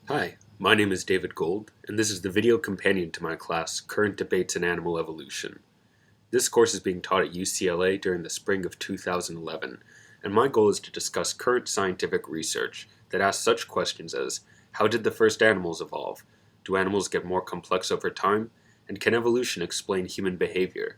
Hi, my name is David Gold, and this is the video companion to my class, Current Debates in Animal Evolution. This course is being taught at UCLA during the spring of 2011, and my goal is to discuss current scientific research that asks such questions as, how did the first animals evolve? Do animals get more complex over time? And can evolution explain human behavior?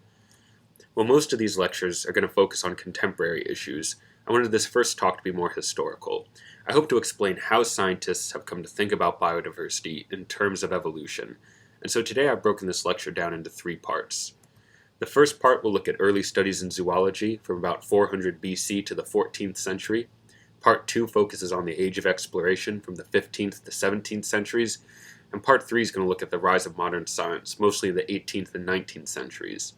While most of these lectures are going to focus on contemporary issues, I wanted this first talk to be more historical. I hope to explain how scientists have come to think about biodiversity in terms of evolution, and so today I've broken this lecture down into three parts. The first part will look at early studies in zoology from about 400 BC to the 14th century. Part 2 focuses on the age of exploration from the 15th to 17th centuries, and Part 3 is going to look at the rise of modern science, mostly in the 18th and 19th centuries.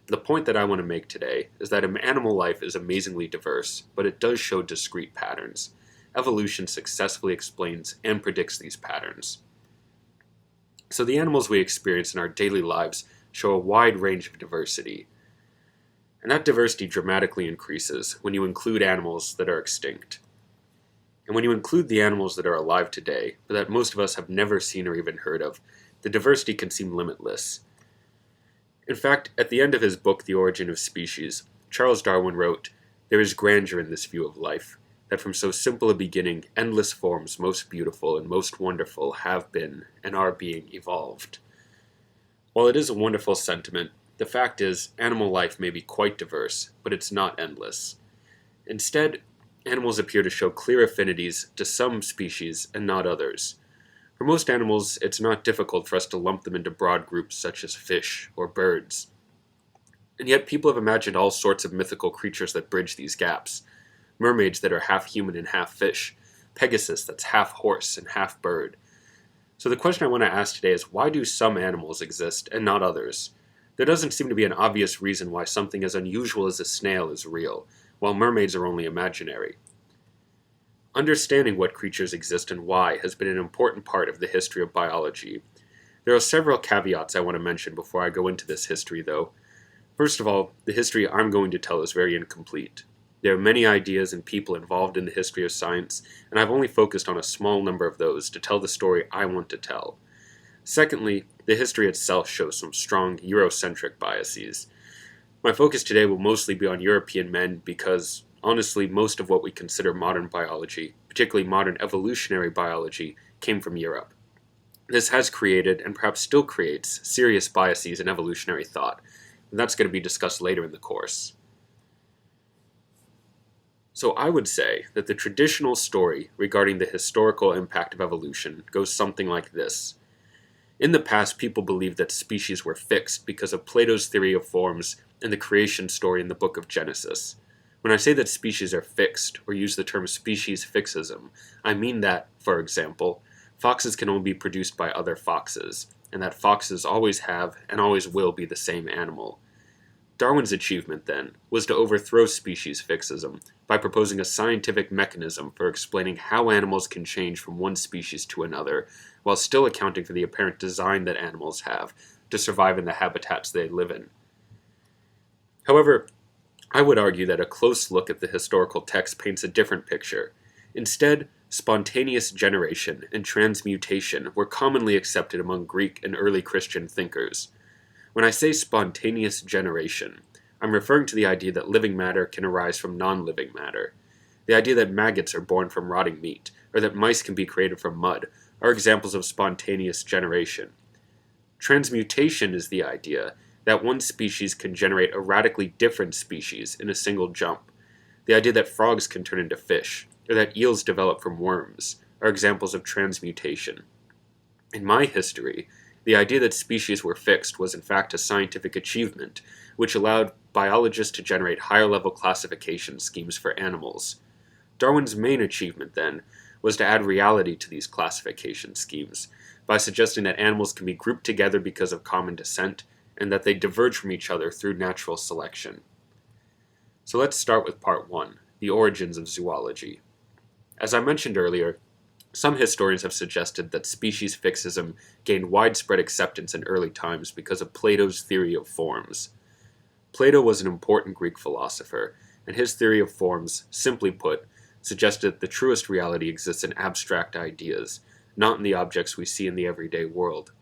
The point that I want to make today is that animal life is amazingly diverse, but it does show discrete patterns. Evolution successfully explains and predicts these patterns. So the animals we experience in our daily lives show a wide range of diversity. And that diversity dramatically increases when you include animals that are extinct. And when you include the animals that are alive today, but that most of us have never seen or even heard of, the diversity can seem limitless. In fact, at the end of his book, The Origin of Species, Charles Darwin wrote, "There is grandeur in this view of life, that from so simple a beginning, endless forms most beautiful and most wonderful have been and are being evolved." While it is a wonderful sentiment, the fact is, animal life may be quite diverse, but it's not endless. Instead, animals appear to show clear affinities to some species and not others. For most animals, it's not difficult for us to lump them into broad groups such as fish or birds. And yet people have imagined all sorts of mythical creatures that bridge these gaps. Mermaids that are half human and half fish, Pegasus that's half horse and half bird. So the question I want to ask today is, why do some animals exist and not others? There doesn't seem to be an obvious reason why something as unusual as a snail is real, while mermaids are only imaginary. Understanding what creatures exist and why has been an important part of the history of biology. There are several caveats I want to mention before I go into this history, though. First of all, the history I'm going to tell is very incomplete. There are many ideas and people involved in the history of science, and I've only focused on a small number of those to tell the story I want to tell. Secondly, the history itself shows some strong Eurocentric biases. My focus today will mostly be on European men because, honestly, most of what we consider modern biology, particularly modern evolutionary biology, came from Europe. This has created, and perhaps still creates, serious biases in evolutionary thought, and that's going to be discussed later in the course. So I would say that the traditional story regarding the historical impact of evolution goes something like this. In the past, people believed that species were fixed because of Plato's theory of forms and the creation story in the book of Genesis. When I say that species are fixed, or use the term species fixism, I mean that, for example, foxes can only be produced by other foxes, and that foxes always have and always will be the same animal. Darwin's achievement, then, was to overthrow species fixism by proposing a scientific mechanism for explaining how animals can change from one species to another, while still accounting for the apparent design that animals have to survive in the habitats they live in. However, I would argue that a close look at the historical text paints a different picture. Instead, spontaneous generation and transmutation were commonly accepted among Greek and early Christian thinkers. When I say spontaneous generation, I'm referring to the idea that living matter can arise from non-living matter. The idea that maggots are born from rotting meat, or that mice can be created from mud, are examples of spontaneous generation. Transmutation is the idea that one species can generate a radically different species in a single jump. The idea that frogs can turn into fish, or that eels develop from worms, are examples of transmutation. In my history, the idea that species were fixed was in fact a scientific achievement, which allowed biologists to generate higher-level classification schemes for animals. Darwin's main achievement, then, was to add reality to these classification schemes, by suggesting that animals can be grouped together because of common descent, and that they diverge from each other through natural selection. So let's start with part 1, the origins of zoology. As I mentioned earlier, some historians have suggested that species fixism gained widespread acceptance in early times because of Plato's theory of forms. Plato was an important Greek philosopher, and his theory of forms, simply put, suggested that the truest reality exists in abstract ideas, not in the objects we see in the everyday world.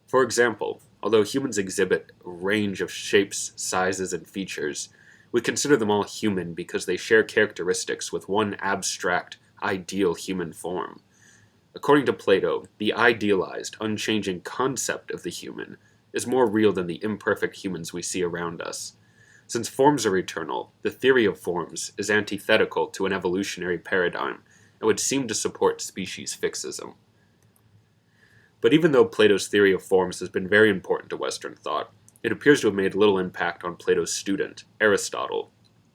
For example, although humans exhibit a range of shapes, sizes, and features, we consider them all human because they share characteristics with one abstract, ideal human form. According to Plato, the idealized, unchanging concept of the human is more real than the imperfect humans we see around us. Since forms are eternal, the theory of forms is antithetical to an evolutionary paradigm and would seem to support species fixism. But even though Plato's theory of forms has been very important to Western thought, it appears to have made little impact on Plato's student, Aristotle,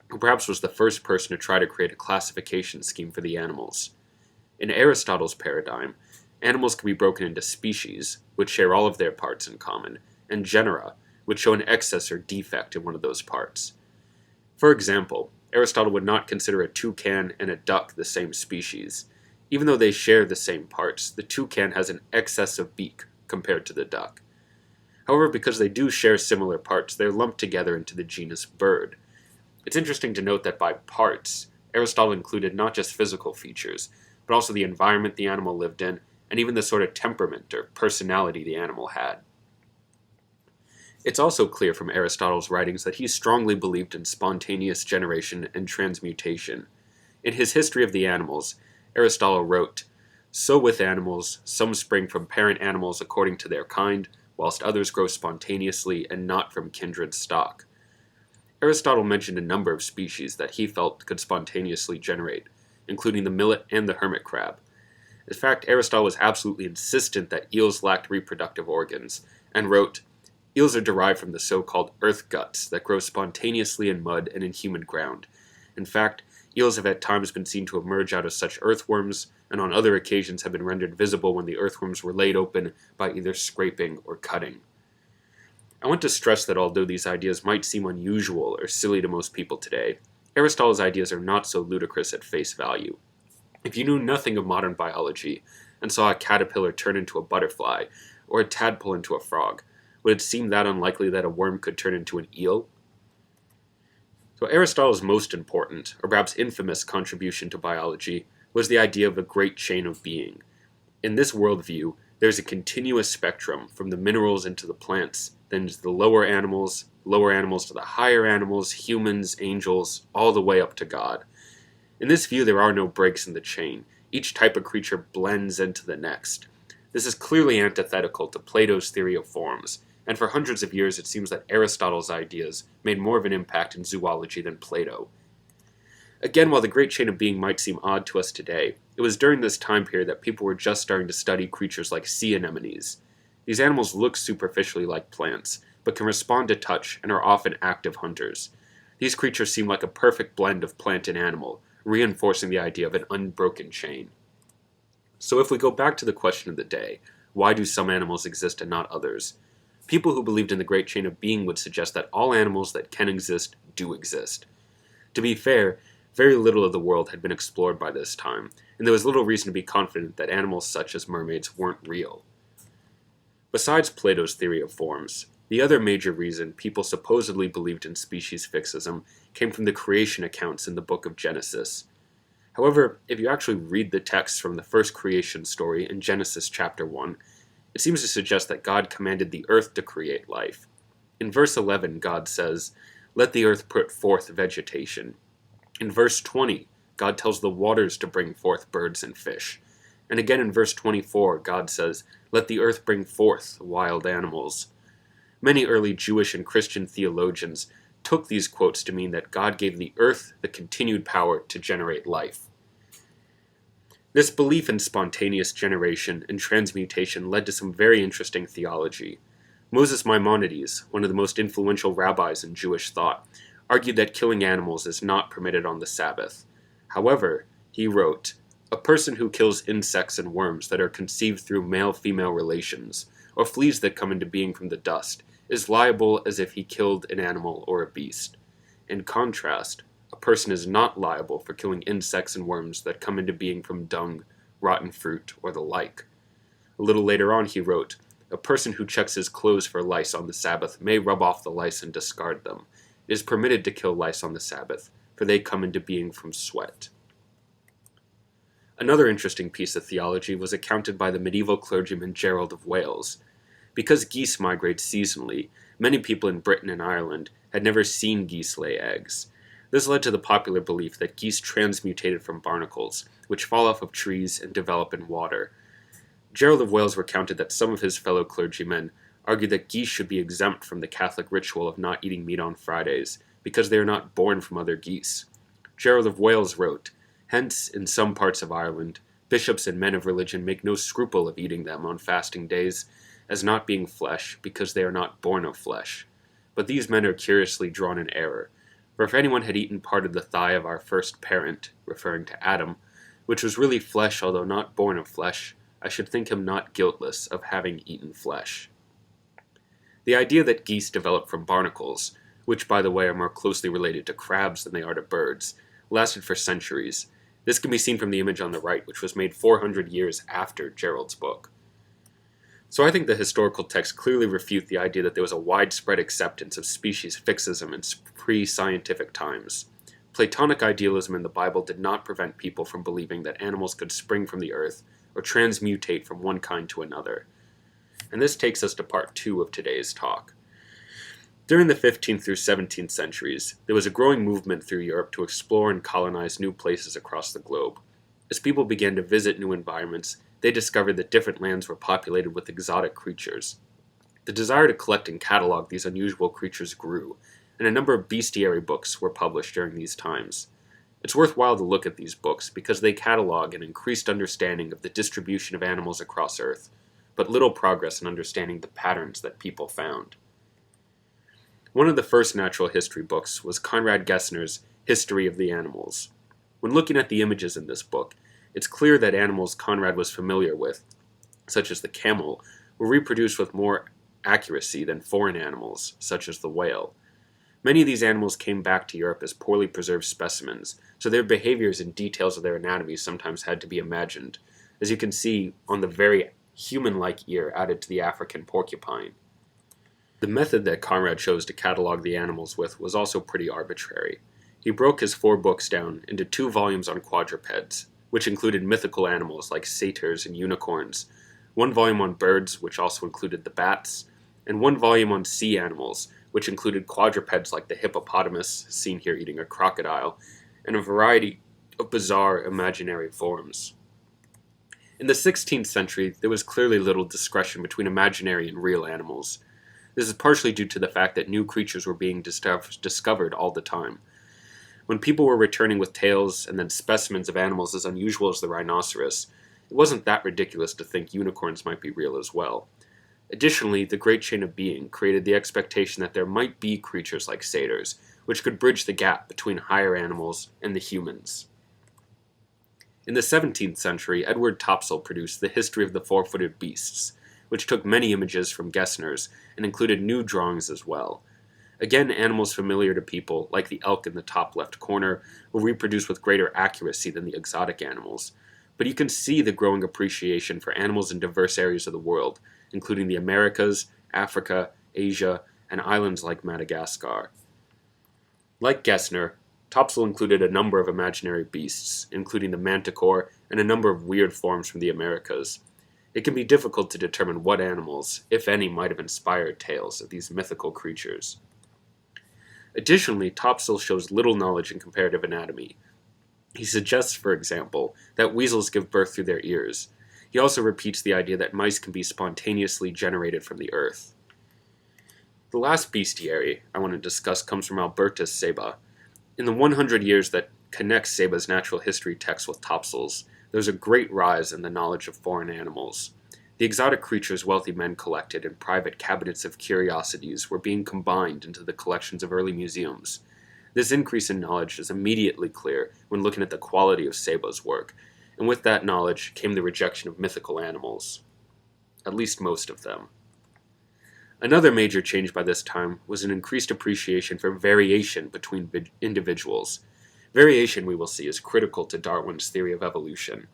who perhaps was the first person to try to create a classification scheme for the animals. In Aristotle's paradigm, animals can be broken into species, which share all of their parts in common, and genera, which show an excess or defect in one of those parts. For example, Aristotle would not consider a toucan and a duck the same species. Even though they share the same parts, the toucan has an excess of beak compared to the duck. However, because they do share similar parts, they're lumped together into the genus bird. It's interesting to note that by parts, Aristotle included not just physical features, but also the environment the animal lived in, and even the sort of temperament or personality the animal had. It's also clear from Aristotle's writings that he strongly believed in spontaneous generation and transmutation. In his History of the Animals, Aristotle wrote, "So with animals, some spring from parent animals according to their kind, whilst others grow spontaneously and not from kindred stock." Aristotle mentioned a number of species that he felt could spontaneously generate, including the millet and the hermit crab. In fact, Aristotle was absolutely insistent that eels lacked reproductive organs, and wrote, "Eels are derived from the so-called earth guts that grow spontaneously in mud and in humid ground. In fact, eels have at times been seen to emerge out of such earthworms, and on other occasions have been rendered visible when the earthworms were laid open by either scraping or cutting." I want to stress that although these ideas might seem unusual or silly to most people today, Aristotle's ideas are not so ludicrous at face value. If you knew nothing of modern biology and saw a caterpillar turn into a butterfly or a tadpole into a frog, would it seem that unlikely that a worm could turn into an eel? So Aristotle's most important, or perhaps infamous, contribution to biology was the idea of a great chain of being. In this worldview, there's a continuous spectrum from the minerals into the plants, then to the lower animals to the higher animals, humans, angels, all the way up to God. In this view, there are no breaks in the chain. Each type of creature blends into the next. This is clearly antithetical to Plato's theory of forms, and for hundreds of years it seems that Aristotle's ideas made more of an impact in zoology than Plato. Again, while the great chain of being might seem odd to us today, it was during this time period that people were just starting to study creatures like sea anemones. These animals look superficially like plants, but can respond to touch and are often active hunters. These creatures seem like a perfect blend of plant and animal, reinforcing the idea of an unbroken chain. So if we go back to the question of the day, why do some animals exist and not others? People who believed in the great chain of being would suggest that all animals that can exist do exist. To be fair, very little of the world had been explored by this time, and there was little reason to be confident that animals such as mermaids weren't real. Besides Plato's theory of forms, the other major reason people supposedly believed in species fixism came from the creation accounts in the book of Genesis. However, if you actually read the text from the first creation story in Genesis chapter 1, it seems to suggest that God commanded the earth to create life. In verse 11, God says, "Let the earth put forth vegetation." In verse 20, God tells the waters to bring forth birds and fish. And again in verse 24, God says, "Let the earth bring forth wild animals." Many early Jewish and Christian theologians took these quotes to mean that God gave the earth the continued power to generate life. This belief in spontaneous generation and transmutation led to some very interesting theology. Moses Maimonides, one of the most influential rabbis in Jewish thought, argued that killing animals is not permitted on the Sabbath. However, he wrote, "A person who kills insects and worms that are conceived through male-female relations, or fleas that come into being from the dust, is liable as if he killed an animal or a beast. In contrast, a person is not liable for killing insects and worms that come into being from dung, rotten fruit, or the like." A little later on he wrote, "A person who checks his clothes for lice on the Sabbath may rub off the lice and discard them. It is permitted to kill lice on the Sabbath, for they come into being from sweat." Another interesting piece of theology was accounted by the medieval clergyman Gerald of Wales. Because geese migrate seasonally, many people in Britain and Ireland had never seen geese lay eggs. This led to the popular belief that geese transmutated from barnacles, which fall off of trees and develop in water. Gerald of Wales recounted that some of his fellow clergymen argued that geese should be exempt from the Catholic ritual of not eating meat on Fridays, because they are not born from other geese. Gerald of Wales wrote, "Hence, in some parts of Ireland, bishops and men of religion make no scruple of eating them on fasting days, as not being flesh, because they are not born of flesh. But these men are curiously drawn in error. For if anyone had eaten part of the thigh of our first parent," referring to Adam, "which was really flesh although not born of flesh, I should think him not guiltless of having eaten flesh." The idea that geese develop from barnacles, which by the way are more closely related to crabs than they are to birds, lasted for centuries. This can be seen from the image on the right, which was made 400 years after Gerald's book. So I think the historical texts clearly refute the idea that there was a widespread acceptance of species fixism in pre-scientific times. Platonic idealism in the Bible did not prevent people from believing that animals could spring from the earth or transmutate from one kind to another. And this takes us to part 2 of today's talk. During the 15th through 17th centuries, there was a growing movement through Europe to explore and colonize new places across the globe. As people began to visit new environments, they discovered that different lands were populated with exotic creatures. The desire to collect and catalog these unusual creatures grew, and a number of bestiary books were published during these times. It's worthwhile to look at these books because they catalog an increased understanding of the distribution of animals across Earth, but little progress in understanding the patterns that people found. One of the first natural history books was Conrad Gessner's History of the Animals. When looking at the images in this book, it's clear that animals Conrad was familiar with, such as the camel, were reproduced with more accuracy than foreign animals, such as the whale. Many of these animals came back to Europe as poorly preserved specimens, so their behaviors and details of their anatomy sometimes had to be imagined, as you can see on the very human-like ear added to the African porcupine. The method that Conrad chose to catalog the animals with was also pretty arbitrary. He broke his 4 books down into 2 volumes on quadrupeds, which included mythical animals like satyrs and unicorns, 1 volume on birds, which also included the bats, and 1 volume on sea animals, which included quadrupeds like the hippopotamus, seen here eating a crocodile, and a variety of bizarre imaginary forms. In the 16th century, there was clearly little discretion between imaginary and real animals. This is partially due to the fact that new creatures were being discovered all the time. When people were returning with tails and then specimens of animals as unusual as the rhinoceros, it wasn't that ridiculous to think unicorns might be real as well. Additionally, the Great Chain of Being created the expectation that there might be creatures like satyrs, which could bridge the gap between higher animals and the humans. In the 17th century, Edward Topsell produced The History of the Four-Footed Beasts, which took many images from Gessner's and included new drawings as well. Again, animals familiar to people, like the elk in the top left corner, were reproduced with greater accuracy than the exotic animals. But you can see the growing appreciation for animals in diverse areas of the world, including the Americas, Africa, Asia, and islands like Madagascar. Like Gessner, Topsell included a number of imaginary beasts, including the manticore and a number of weird forms from the Americas. It can be difficult to determine what animals, if any, might have inspired tales of these mythical creatures. Additionally, Topsell shows little knowledge in comparative anatomy. He suggests, for example, that weasels give birth through their ears. He also repeats the idea that mice can be spontaneously generated from the earth. The last bestiary I want to discuss comes from Albertus Seba. In the 100 years that connects Seba's natural history text with Topsell's, there's a great rise in the knowledge of foreign animals. The exotic creatures wealthy men collected in private cabinets of curiosities were being combined into the collections of early museums. This increase in knowledge is immediately clear when looking at the quality of Seba's work, and with that knowledge came the rejection of mythical animals. At least most of them. Another major change by this time was an increased appreciation for variation between individuals. Variation, we will see, is critical to Darwin's theory of evolution.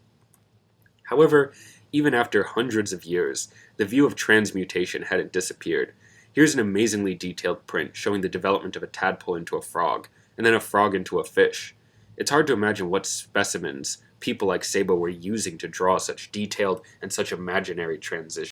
However, even after hundreds of years, the view of transmutation hadn't disappeared. Here's an amazingly detailed print showing the development of a tadpole into a frog, and then a frog into a fish. It's hard to imagine what specimens people like Sabo were using to draw such detailed and such imaginary transitions.